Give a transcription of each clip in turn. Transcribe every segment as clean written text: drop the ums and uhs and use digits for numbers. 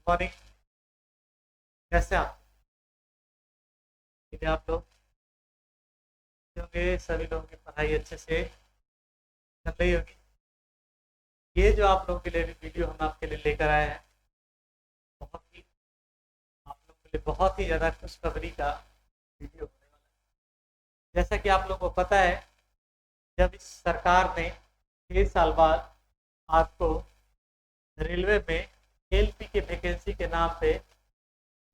Morning. कैसे आप? ठीक है, आप लोग होंगे, सभी लोगों की पढ़ाई अच्छे से चल रही होगी। ये जो आप लोगों के लिए वीडियो हम आपके लिए लेकर आए हैं, बहुत ही आप लोगों के लिए बहुत ही ज़्यादा खुशखबरी का वीडियो होने वाला है। जैसा कि आप लोगों को पता है, जब इस सरकार ने 6 साल बाद आपको रेलवे में एलपी के वैकेंसी के नाम पे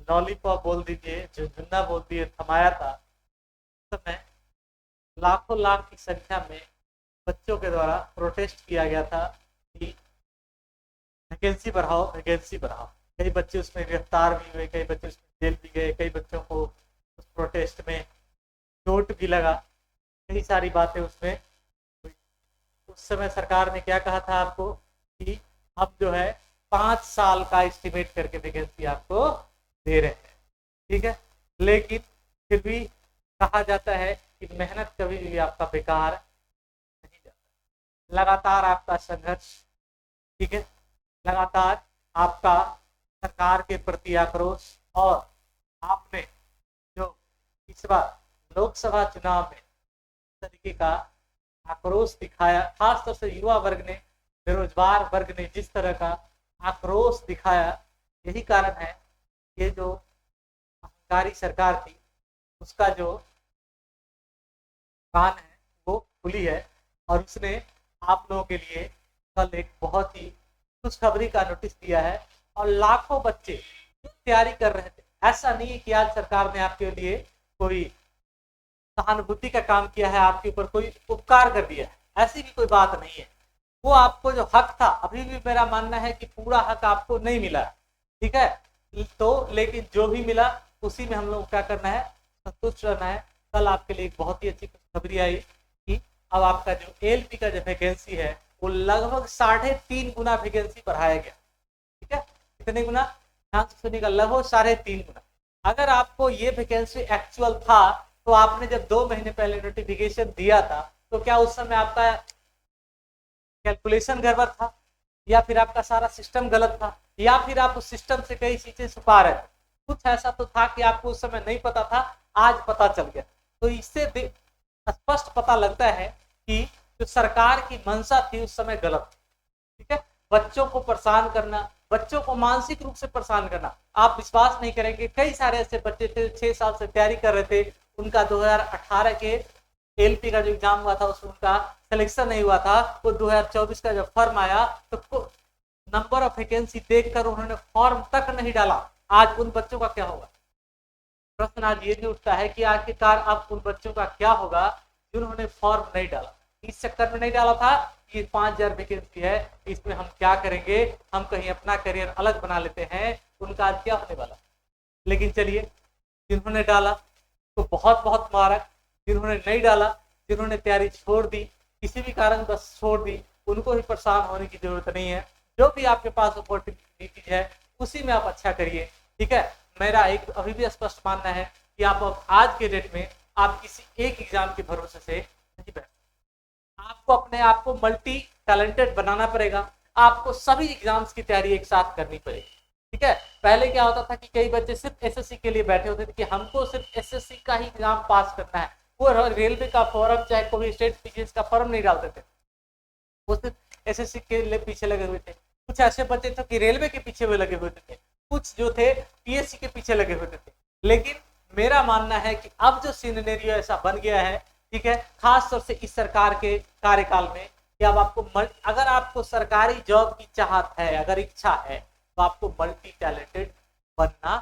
लॉलीपॉप बोल दीजिए, झुनझुना बोल दिए, थमाया था। उस समय लाखों लाख की संख्या में बच्चों के द्वारा प्रोटेस्ट किया गया था कि वैकेंसी बढ़ाओ, वैकेंसी बढ़ाओ। कई बच्चे उसमें गिरफ्तार भी हुए, कई बच्चे उसमें जेल भी गए, कई बच्चों को उस प्रोटेस्ट में चोट भी लगा, कई सारी बातें उसमें हुई। उस समय सरकार ने क्या कहा था आपको कि अब जो है 5 साल का एस्टिमेट करके वैकेंसी आपको दे रहे हैं, ठीक है। लेकिन फिर भी कहा जाता है कि मेहनत कभी भी आपका बेकार नहीं जाता। लगातार आपका संघर्ष, ठीक है, लगातार आपका सरकार के प्रति आक्रोश, और आपने जो इस बार लोकसभा चुनाव में इस तरीके का आक्रोश दिखाया, खासतौर से युवा वर्ग ने, बेरोजगार वर्ग ने जिस तरह का आक्रोश दिखाया, यही कारण है ये जो अहंकारी सरकार थी उसका जो कान है वो खुली है, और उसने आप लोगों के लिए कल एक बहुत ही खुशखबरी का नोटिस दिया है। और लाखों बच्चे तैयारी कर रहे थे, ऐसा नहीं है कि आज सरकार ने आपके लिए कोई सहानुभूति का काम किया है, आपके ऊपर कोई उपकार कर दिया है, ऐसी भी कोई बात नहीं है। वो आपको जो हक था, अभी भी मेरा मानना है कि पूरा हक आपको नहीं मिला, ठीक है, तो लेकिन जो भी मिला उसी में हम लोग क्या करना है, संतुष्ट रहना है। कल आपके लिए एक बहुत ही अच्छी खुशखबरी आई कि अब आपका जो एलपी का जो वैकेंसी है वो लगभग 3.5 गुना वैकेंसी बढ़ाया गया, ठीक है। कितने गुना? ध्यान से सुनिएगा, लगभग 3.5 गुना। अगर आपको ये वैकेंसी एक्चुअल था तो आपने जब 2 महीने पहले नोटिफिकेशन दिया था तो क्या उस समय आपका कैलकुलेशन गड़बड़ था, या फिर आपका सारा सिस्टम गलत था, या फिर आप उस सिस्टम से कई चीजें छुपा रहे थे? कुछ ऐसा तो था कि आपको उस समय नहीं पता था, आज पता चल गया। तो इससे स्पष्ट पता लगता है कि जो सरकार की मंशा थी उस समय गलत थी, ठीक है। बच्चों को परेशान करना, बच्चों को मानसिक रूप से परेशान करना, आप विश्वास नहीं करेंगे, कई सारे ऐसे बच्चे थे 6 साल से तैयारी कर रहे थे, उनका 2018 के एलपी का जो एग्जाम हुआ था उसमें उनका सिलेक्शन नहीं हुआ था, वो 2024 का जब फॉर्म आया तो नंबर ऑफ वैकेंसी देखकर उन्होंने फॉर्म तक नहीं डाला। आज उन बच्चों का क्या होगा? प्रश्न आज ये भी उठता है कि आखिरकार अब उन बच्चों का क्या होगा जिन्होंने फॉर्म नहीं डाला, इस चक्कर में नहीं डाला था कि 5,000 वैकेंसी है, इसमें हम क्या करेंगे, हम कहीं अपना करियर अलग बना लेते हैं, उनका आज क्या होने वाला। लेकिन चलिए, जिन्होंने डाला तो बहुत बहुत मुबारक, जिन्होंने नहीं डाला, जिन्होंने तैयारी छोड़ दी, किसी भी कारण बस छोड़ दी, उनको ही परेशान होने की जरूरत नहीं है। जो भी आपके पास अपॉर्चुनिटी है उसी में आप अच्छा करिए, ठीक है। मेरा एक अभी भी स्पष्ट मानना है कि आप आज के डेट में आप किसी एक एग्जाम के भरोसे से नहीं बैठ, आपको अपने आप को मल्टी टैलेंटेड बनाना पड़ेगा, आपको सभी एग्जाम्स की तैयारी एक साथ करनी पड़ेगी, ठीक है। पहले क्या होता था कि कई बच्चे सिर्फ एसएससी के लिए बैठे होते थे कि हमको सिर्फ एसएससी का ही एग्जाम पास करना है, वो रेलवे का फॉर्म चाहे कोई स्टेट पीसीएस का फॉर्म नहीं डालते थे, वो सिर्फ एसएससी के लिए पीछे लगे हुए थे। कुछ ऐसे बच्चे थे कि रेलवे के पीछे हुए लगे हुए थे, कुछ जो थे पीएससी के पीछे लगे हुए थे। लेकिन मेरा मानना है कि अब जो सिनेरियो ऐसा बन गया है, ठीक है, खास तौर से इस सरकार के कार्यकाल में, कि अब आपको अगर आपको सरकारी जॉब की चाहत है, अगर इच्छा है, तो आपको मल्टी टैलेंटेड बनना,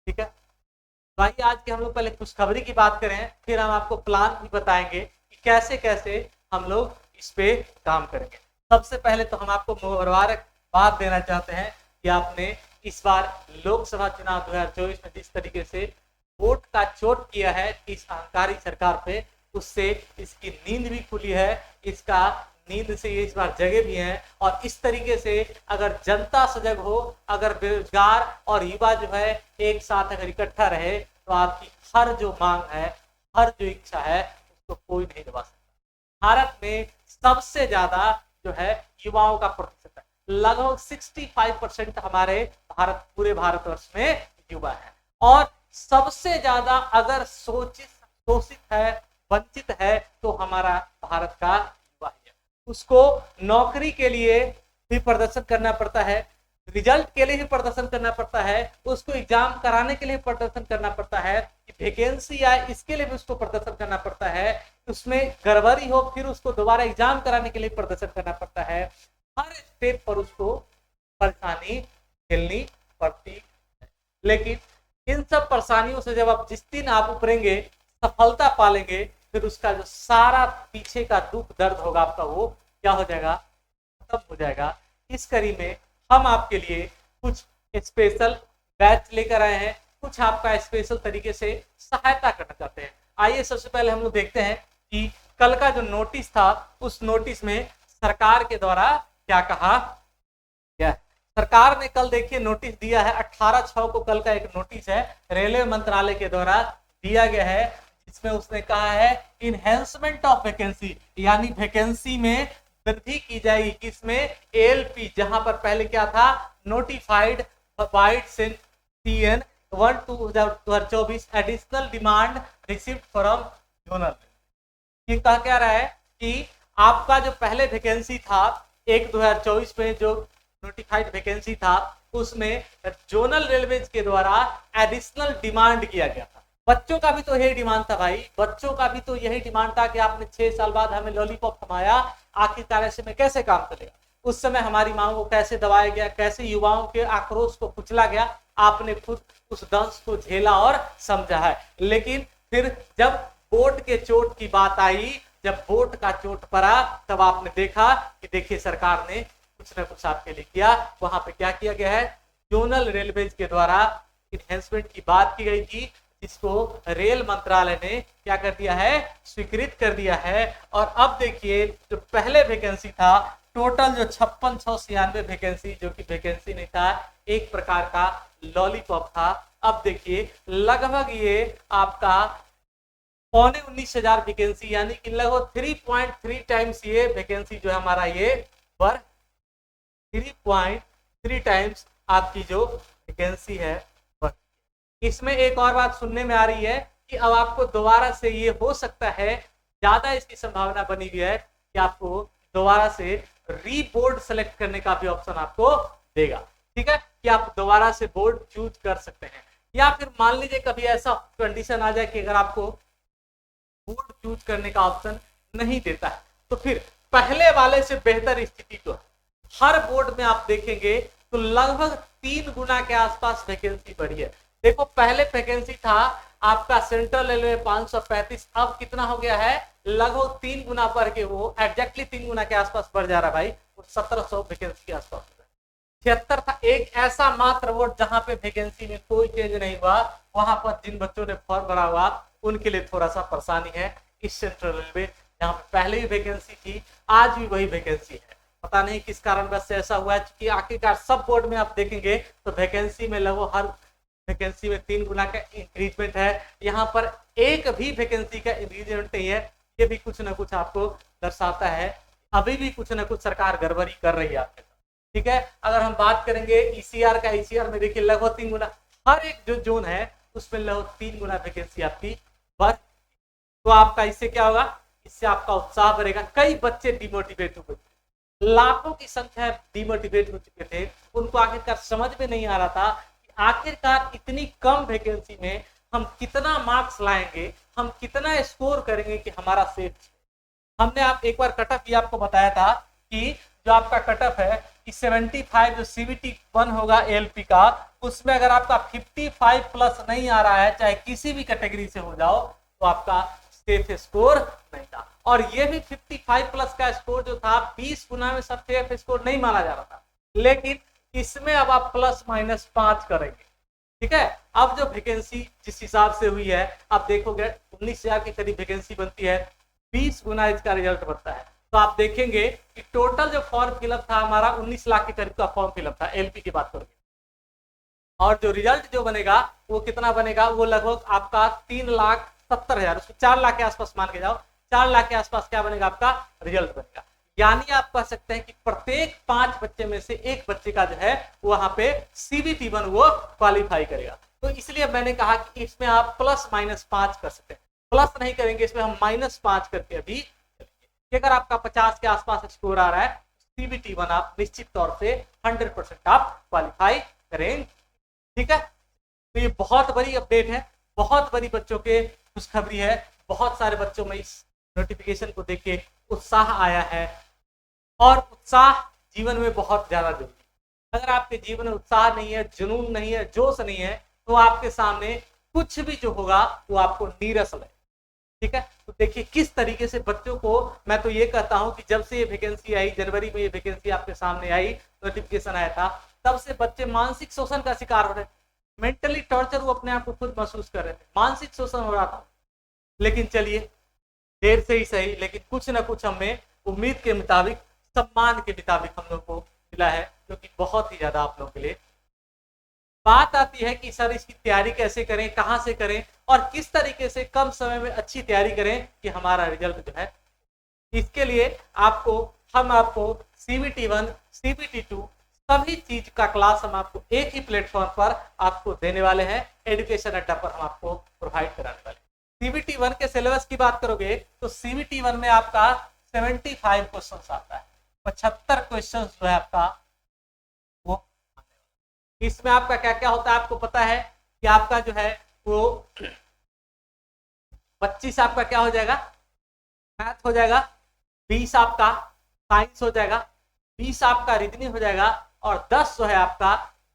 ठीक है। तो आइए आज के हम लोग पहले खुशखबरी की बात करें, फिर हम आपको प्लान भी बताएंगे कि कैसे कैसे हम लोग इस पे काम करेंगे। सबसे पहले तो हम आपको मुबारकबाद देना चाहते हैं कि आपने इस बार लोकसभा चुनाव 2024 में जिस तरीके से वोट का चोट किया है इस अहंकारी सरकार पे, उससे इसकी नींद भी खुली है, इसका नींद से ये इस बार जगे भी हैं। और इस तरीके से अगर जनता सजग हो, अगर बेरोजगार और युवा जो है एक साथ अगर इकट्ठा रहे, तो आपकी हर जो मांग है, हर जो इच्छा है, उसको कोई नहीं दबा सकता। भारत में सबसे ज्यादा जो है युवाओं का प्रतिशत है, लगभग 65% हमारे पूरे भारतवर्ष में युवा है। और सबसे ज्यादा अगर शोषित है, वंचित है, तो हमारा भारत का युवा है। उसको नौकरी के लिए भी प्रदर्शन करना पड़ता है, रिजल्ट के लिए भी प्रदर्शन करना पड़ता है, उसको एग्जाम कराने के लिए प्रदर्शन करना पड़ता है, वैकेंसी आए इसके लिए भी उसको प्रदर्शन करना पड़ता है, उसमें गड़बड़ी हो फिर उसको दोबारा एग्जाम कराने के लिए प्रदर्शन करना पड़ता है। हर स्टेप पर उसको परेशानी झेलनी पड़ती है। लेकिन इन सब परेशानियों से जब आप जिस दिन आप उभरेंगे, सफलता पालेंगे, फिर उसका जो सारा पीछे का दुख दर्द होगा आपका, वो क्या हो जाएगा, खत्म हो जाएगा। इस कड़ी में हम आपके लिए कुछ स्पेशल बैच लेकर आए हैं, कुछ आपका स्पेशल तरीके से सहायता करना चाहते हैं। आइए सबसे पहले हम लोग देखते हैं कि कल का जो नोटिस था, उस नोटिस में सरकार के द्वारा क्या कहा गया। सरकार ने कल देखिए नोटिस दिया है, 18/6 को कल का एक नोटिस है, रेलवे मंत्रालय के द्वारा दिया गया है, जिसमें उसने कहा है इनहेंसमेंट ऑफ वैकेंसी, यानी वैकेंसी में वृद्धि की जाएगी। किसमें, एलपी, जहां पर पहले क्या था, notified wide CN 1/2024 additional demand received from zonal. ये कहा क्या रहा है कि आपका जो पहले वैकेंसी था 1/2024 में जो नोटिफाइड वैकेंसी था, उसमें जोनल रेलवेज के द्वारा एडिशनल डिमांड किया गया था। बच्चों का भी तो यही डिमांड था भाई, बच्चों का भी तो यही डिमांड था कि आपने 6 साल बाद हमें लॉलीपॉप थमाया, आखिरकार ऐसे में कैसे काम चलेगा। उस समय हमारी मांग को कैसे दबाया गया, कैसे युवाओं के आक्रोश को कुचला गया, आपने खुद उस दंश को झेला और समझा है। लेकिन फिर जब वोट के चोट की बात आई, जब वोट का चोट पड़ा, तब आपने देखा कि देखिए सरकार ने कुछ ना कुछ आपके लिए किया। वहां पे क्या किया गया है, जोनल रेलवेज के द्वारा इनहेंसमेंट की बात की गई थी, जिसको रेल मंत्रालय ने क्या कर दिया है, स्वीकृत कर दिया है। और अब देखिए जो पहले वैकेंसी था, टोटल जो 5696 वैकेंसी, जो कि वैकेंसी नहीं था, एक प्रकार का लॉलीपॉप था। अब देखिए लगभग ये आपका 19,500 वैकेंसी, यानी कि लगभग 3.3 टाइम्स ये वैकेंसी जो है हमारा ये पर 3.3 टाइम्स आपकी जो वैकेंसी है। इसमें एक और बात सुनने में आ रही है कि अब आपको दोबारा से ये हो सकता है, ज्यादा इसकी संभावना बनी हुई है कि आपको दोबारा से रीबोर्ड सेलेक्ट करने का भी ऑप्शन आपको देगा। ठीक है, कि आप दोबारा से बोर्ड चूज कर सकते हैं। या फिर मान लीजिए कभी ऐसा कंडीशन आ जाए कि अगर आपको बोर्ड चूज करने का ऑप्शन नहीं देता है, तो फिर पहले वाले से बेहतर स्थिति तो हर बोर्ड में आप देखेंगे तो लगभग 3 गुना के आसपास वैकेंसी बढ़ी है। देखो पहले वैकेंसी था आपका सेंट्रल रेलवे 535, अब कितना हो गया है, लगभग 3 गुना बढ़ के वो एग्जैक्टली 3 गुना के आसपास बढ़ जा रहा है भाई, 1700 वैकेंसी के आसपास। 76 था एक ऐसा मात्र बोर्ड जहां पे वैकेंसी में कोई चेंज नहीं हुआ, वहां पर जिन बच्चों ने फॉर्म भरा हुआ उनके लिए थोड़ा सा परेशानी है। इस सेंट्रल रेलवे जहां पे पहले ही वैकेंसी थी, आज भी वही वैकेंसी है। पता नहीं किस कारण बस से ऐसा हुआ है कि आखिरकार सब बोर्ड में आप देखेंगे तो वैकेंसी में लगभग हर वैकेंसी में 3 गुना का इंक्रीजमेंट है। यहाँ पर एक भी वैकेंसी का इंक्रीजमेंट नहीं है। ये भी कुछ ना कुछ आपको दर्शाता है अभी भी कुछ ना कुछ सरकार गड़बड़ी कर रही है आपके साथ। ठीक है, अगर हम बात करेंगे ईसीआर का, ईसीआर में देखिए लगभग 3 गुना, हर एक जो जोन है उसमें लगभग 3 गुना वैकेंसी आपकी बढ़। तो आपका इससे क्या होगा, इससे आपका उत्साह बढ़ेगा। कई बच्चे डिमोटिवेट हो गए, लाखों की संख्या डिमोटिवेट हो चुके थे, उनको आखिरकार समझ में नहीं आ रहा था कि आखिरकार इतनी कम वैकेंसी में हम कितना मार्क्स लाएंगे, हम कितना स्कोर करेंगे कि हमारा सेफ। हमने आप एक बार कटअप भी आपको बताया था कि जो आपका कटअप है कि 75 जो CBT 1 होगा एलपी का, उसमें अगर आपका 55 प्लस नहीं आ रहा है, चाहे किसी भी कैटेगरी से हो जाओ, तो आपका सेफ स्कोर नहीं था। और ये भी 55 प्लस का स्कोर जो था 20 गुना में सब सेफ स्कोर नहीं माना जा रहा था, लेकिन इसमें अब आप +-5 करेंगे। ठीक है, अब जो वैकेंसी जिस हिसाब से हुई है, आप देखोगे 19,000 के करीब वैकेंसी बनती है, 20 गुना इसका रिजल्ट बनता है। तो आप देखेंगे कि टोटल जो फॉर्म फिलअप था हमारा 19 लाख के करीब का फॉर्म फिलअप था एलपी की बात करोगे, और जो रिजल्ट जो बनेगा वो कितना बनेगा, वो लगभग आपका 3,70,000, उसको 4 लाख के आसपास मान के जाओ, 4 लाख के आसपास क्या बनेगा आपका रिजल्ट बनेगा। यानी आप कह सकते हैं कि प्रत्येक 5 बच्चे में से एक बच्चे का जो है वहां पे CBT1 वो क्वालिफाई करेगा। तो इसलिए मैंने कहा कि इसमें आप +-5 कर सकते हैं, प्लस नहीं करेंगे, इसमें हम -5 करके अभी अगर आपका 50 के आसपास स्कोर आ रहा है CBT1 आप निश्चित तौर से 100% आप क्वालिफाई करेंगे। ठीक है, तो ये बहुत बड़ी अपडेट है, बहुत बड़ी बच्चों के खुशखबरी है। बहुत सारे बच्चों में इस नोटिफिकेशन को देख के उत्साह आया है और उत्साह जीवन में बहुत ज्यादा जरूरी है। अगर आपके जीवन में उत्साह नहीं है, जुनून नहीं है, जोश नहीं है, तो आपके सामने कुछ भी जो होगा वो आपको नीरस लगे। ठीक है, तो देखिए किस तरीके से बच्चों को, मैं तो ये कहता हूं कि जब से ये वैकेंसी आई, जनवरी में ये वैकेंसी आपके सामने आई, नोटिफिकेशन आया था, तब से बच्चे मानसिक शोषण का शिकार हो रहे, मेंटली टॉर्चर वो अपने आप को खुद महसूस कर रहे थे, मानसिक शोषण हो रहा था। लेकिन चलिए देर से ही सही, लेकिन कुछ ना कुछ हमें उम्मीद के मुताबिक, सम्मान के मुताबिक हम लोग को मिला है, जो कि बहुत ही ज्यादा आप लोगों के लिए। बात आती है कि सर इसकी तैयारी कैसे करें, कहां से करें और किस तरीके से कम समय में अच्छी तैयारी करें कि हमारा रिजल्ट जो है। इसके लिए हम आपको CBT1, CBT2 सभी चीज का क्लास हम आपको एक ही प्लेटफॉर्म पर आपको देने वाले हैं, एजुकेशन अड्डा पर हम आपको प्रोवाइड कराने वाले हैं। CBT1 के सिलेबस की बात करोगे तो CBT1 में आपका 75 क्वेश्चन आता है, 75 क्वेश्चन जो है आपका वो। इसमें आपका क्या क्या होता है आपको पता है कि आपका जो है वो 25 आपका क्या हो जाएगा, मैथ हो जाएगा, 20 आपका साइंस हो जाएगा, 20 आपका रीजनिंग हो जाएगा और 10 जो है आपका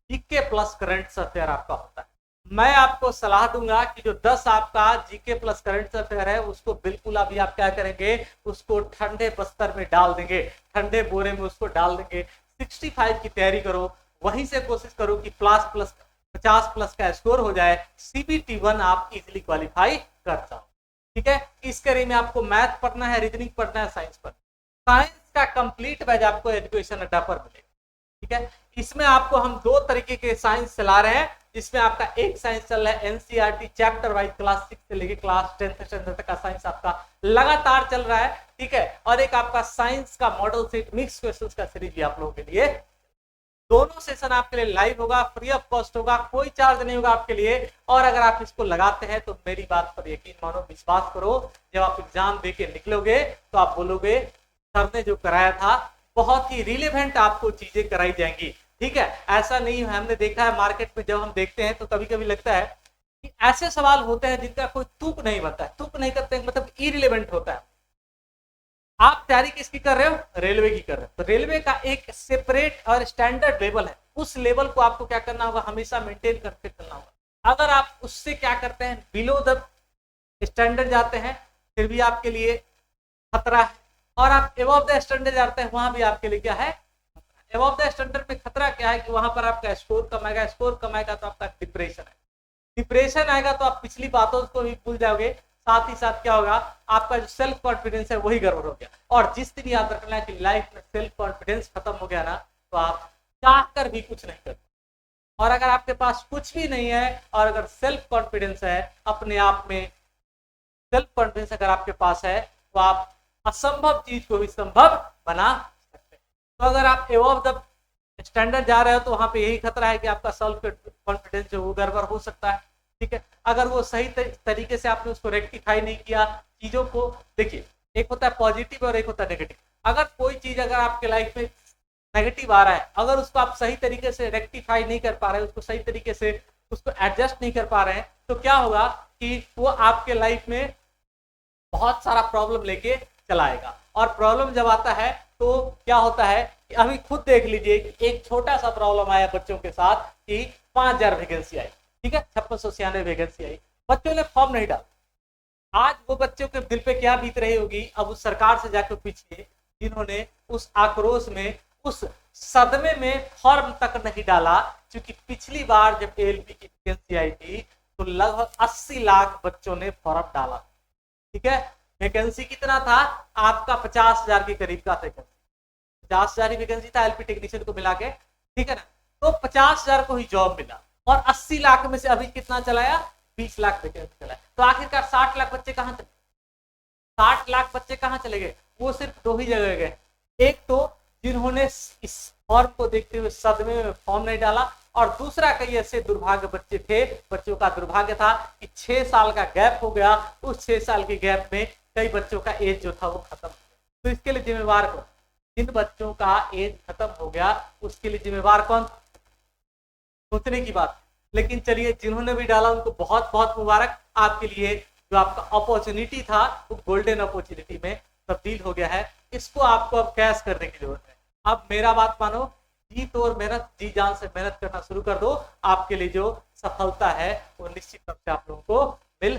जीके प्लस करंट अफेयर आपका होता है। मैं आपको सलाह दूंगा कि जो 10 आपका जीके प्लस करंट अफेयर है उसको बिल्कुल अभी आप क्या करेंगे, उसको ठंडे बस्तर में डाल देंगे, ठंडे बोरे में उसको डाल देंगे। 65 की तैयारी करो, वहीं से कोशिश करो कि प्लस 50+ का स्कोर हो जाए, CBT1 आप इजिली क्वालिफाई कर जाओ। ठीक है, इस कड़ी में आपको मैथ पढ़ना है, रीजनिंग पढ़ना है, साइंस पढ़ना। साइंस का कंप्लीट बैच आपको एजुकेशन अड्डा पर मिलेगा। ठीक है, इसमें आपको हम 2 तरीके के साइंस चला रहे हैं, जिसमें आपका एक साइंस चल रहा है NCERT चैप्टर वाइज, क्लास 6 से लेके क्लास 10 स्टैंडर्ड तक का साइंस आपका लगातार चल रहा है। ठीक है, और एक आपका साइंस का मॉडल सेट मिक्स क्वेश्चंस का सीरीज भी आप लोगों के लिए। दोनों सेशन आपके लिए लाइव होगा, फ्री ऑफ कॉस्ट होगा, कोई चार्ज नहीं होगा आपके लिए। और अगर आप इसको लगाते हैं तो मेरी बात पर यकीन मानो, विश्वास करो, जब आप एग्जाम देके निकलोगे तो आप बोलोगे सर ने जो कराया था बहुत ही रिलेवेंट आपको चीजें कराई जाएंगी। ठीक है, ऐसा नहीं है, हमने देखा है मार्केट में जब हम देखते हैं तो कभी कभी लगता है कि ऐसे सवाल होते हैं जिनका कोई तुक नहीं बनता है, तुक नहीं करते मतलब इरिलेवेंट होता है। आप तैयारी किसकी कर रहे हो, रेलवे की कर रहे हो, तो रेलवे का एक सेपरेट और स्टैंडर्ड लेवल है, उस लेवल को आपको क्या करना होगा, हमेशा मेंटेन करके चलना होगा। अगर आप उससे क्या करते हैं, बिलो द स्टैंडर्ड जाते हैं, फिर भी आपके लिए खतरा है, और आप एबव द स्टैंडर्ड जाते हैं, वहां भी आपके लिए क्या है, एबव द स्टैंडर्ड में खतरा क्या है कि वहां पर आपका स्कोर कम आएगा, स्कोर कम आएगा तो आपका डिप्रेशन है, डिप्रेशन आएगा तो आप पिछली बातों को भी भूल जाओगे, साथ ही साथ क्या होगा, आपका जो सेल्फ कॉन्फिडेंस है वही गड़बड़ हो गया। और जिस दिन याद रखना है कि लाइफ में सेल्फ कॉन्फिडेंस खत्म हो गया ना, तो आप चाह कर भी कुछ नहीं करते। और अगर आपके पास कुछ भी नहीं है और अगर सेल्फ कॉन्फिडेंस है, अपने आप में सेल्फ कॉन्फिडेंस अगर आपके पास है, तो आप असंभव चीज को भी संभव बना सकते हैं। तो अगर आप एबव द स्टैंडर्ड जा रहे हो तो वहां पे यही खतरा है कि आपका सेल्फ कॉन्फिडेंस जो वो गड़बड़ हो सकता है। ठीक है, अगर वो सही तरीके से आपने उसको रेक्टिफाई नहीं किया चीजों को, देखिए एक होता है पॉजिटिव और एक होता है नेगेटिव। अगर कोई चीज अगर आपके लाइफ में नेगेटिव आ रहा है, अगर उसको आप सही तरीके से रेक्टिफाई नहीं कर पा रहे, उसको सही तरीके से उसको एडजस्ट नहीं कर पा रहे हैं, तो क्या होगा कि वो आपके लाइफ में बहुत सारा प्रॉब्लम लेके चलाएगा। और प्रॉब्लम जब आता है तो क्या होता है, अभी खुद देख लीजिए, एक छोटा सा प्रॉब्लम आया बच्चों के साथ कि 5000 वैकेंसी आई, ठीक है, 5696 वैकेंसी आई, बच्चों ने फॉर्म नहीं डाला। आज वो बच्चों के दिल पे क्या बीत रही होगी, अब उस सरकार से जाकर पूछिए जिन्होंने उस आक्रोश में, उस सदमे में फॉर्म तक नहीं डाला। क्योंकि पिछली बार जब ALP की वैकेंसी आई थी तो लगभग 80 लाख बच्चों ने फॉर्म डाला। ठीक है, वैकेंसी कितना था आपका, 50,000 के करीब का वैकेंसी, 50,000 ही वैकेंसी था LP टेक्नीशियन को मिला के। ठीक है ना, तो 50,000 को ही जॉब मिला और 80 लाख में से अभी कितना चलाया, 20 लाख वैकेंसी चलाया। तो आखिरकार 60 लाख बच्चे कहां चले, 60 लाख बच्चे कहां चले गए, वो सिर्फ 2 ही जगह गए, एक तो जिन्होंने इस फॉर्म को देखते हुए सदमे में फॉर्म नहीं डाला, और दूसरा कई ऐसे दुर्भाग्य बच्चे थे, बच्चों का दुर्भाग्य था कि 6 साल का गैप हो गया, उस 6 साल के गैप में कई बच्चों का एज जो था वो खत्म हो गया। तो इसके लिए जिम्मेवार कौन? जिन बच्चों का एज खत्म हो गया उसके लिए जिम्मेवार कौन? सोचने की बात। लेकिन चलिए, जिन्होंने भी डाला उनको बहुत बहुत मुबारक। आपके लिए जो आपका अपॉर्चुनिटी था वो गोल्डन अपॉर्चुनिटी में तब्दील हो गया है। इसको आपको अब कैश करने की जरूरत है। अब मेरा बात मानो, जी तौर मेहनत, जी जान से मेहनत करना शुरू कर दो। आपके लिए जो सफलता है वो निश्चित रूप से आप लोगों को मिल।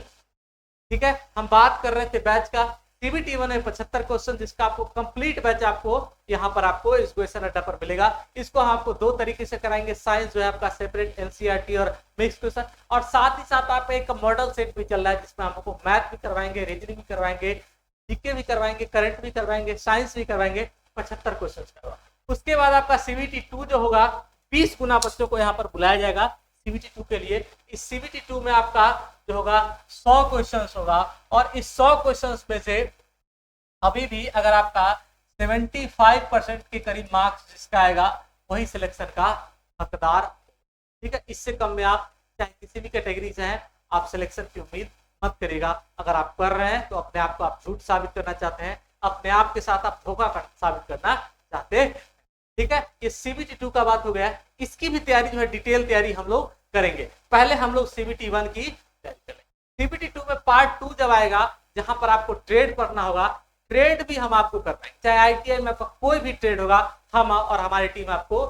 ठीक है, हम बात कर रहे थे बैच का। सीबीटी 1 में 75 क्वेश्चन, जिसका आपको कंप्लीट बैच आपको यहाँ पर आपको इस क्वेश्चन अड्डा पर मिलेगा। इसको हम आपको 2 तरीके से कराएंगे। साइंस जो है आपका सेपरेट एनसीईआरटी और मिक्स क्वेश्चन, और साथ ही साथ आप एक मॉडल सेट भी चल रहा है जिसमें आपको मैथ भी करवाएंगे, रीजनिंग भी करवाएंगे, जीके भी करवाएंगे, करंट भी करवाएंगे, साइंस भी करवाएंगे। 75 क्वेश्चन करवा। उसके बाद आपका सीबीटी 2 जो होगा, 20 गुना बच्चों को यहाँ पर बुलाया जाएगा सीबीटी 2 के लिए। इस सीबीटी 2 में आपका जो होगा 100 क्वेश्चन होगा, और इस 100 क्वेश्चन में से अभी भी अगर आपका 75% के करीब मार्क्स जिसका आएगा वही सिलेक्शन का हकदार। ठीक है, इससे कम में आप चाहे किसी भी कैटेगरी से हैं, आप सिलेक्शन की उम्मीद मत करिएगा। अगर आप कर रहे हैं तो अपने आप को आप झूठ साबित करना चाहते हैं, अपने आप के साथ आप धोखा साबित करना चाहते हैं। ठीक है, ये सीबीटी 2 का बात हो गया। इसकी भी तैयारी जो है डिटेल तैयारी हम लोग करेंगे। पहले हम लोग सीबीटी 1 की तैयारी करेंगे। सीबीटी 2 में पार्ट 2 जब आएगा, जहां पर आपको ट्रेड पढ़ना होगा, ट्रेड भी हम आपको करवाएंगे। चाहे आईटीआई में आपका कोई भी ट्रेड होगा, हम और हमारी टीम आपको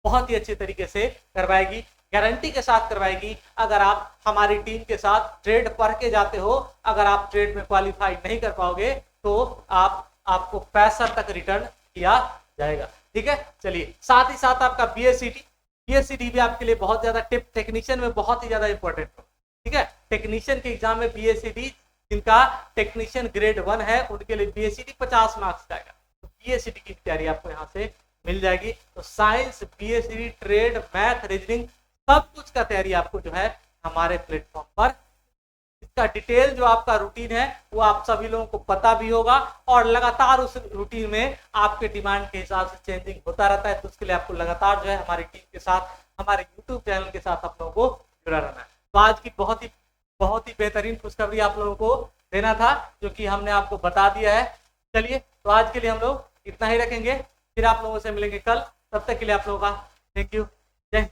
बहुत ही अच्छे तरीके से करवाएगी, गारंटी के साथ करवाएगी। अगर आप हमारी टीम के साथ ट्रेड पढ़ के जाते हो, अगर आप ट्रेड में क्वालिफाई नहीं कर पाओगे तो आपको पैसा तक रिटर्न किया जाएगा। ठीक है, चलिए, साथ ही साथ आपका बीएससीडी भी आपके लिए बहुत ज्यादा टेक्नीशियन में बहुत ही ज्यादा इंपॉर्टेंट हो। ठीक है, टेक्नीशियन के एग्जाम में बीएससीडी, जिनका टेक्नीशियन ग्रेड 1 है, उनके लिए बीएससीडी 50 मार्क्स का आएगा। तो बीएससीडी की तैयारी आपको यहाँ से मिल जाएगी। तो साइंस, बीएससीडी, ट्रेड, मैथ, रीजनिंग, सब कुछ का तैयारी आपको जो है हमारे प्लेटफॉर्म पर। इसका डिटेल जो आपका रूटीन है वो आप सभी लोगों को पता भी होगा, और लगातार उस रूटीन में आपके डिमांड के हिसाब से चेंजिंग होता रहता है। तो उसके लिए आपको लगातार जो है हमारी टीम के साथ, हमारे यूट्यूब चैनल के साथ आप लोगों को जुड़ा रहना है। तो आज की बहुत ही बेहतरीन खुशखबरी आप लोगों को देना था, जो कि हमने आपको बता दिया है। चलिए, तो आज के लिए हम लोग इतना ही रखेंगे, फिर आप लोगों से मिलेंगे कल। तब तक के लिए आप लोगों का थैंक यू। जय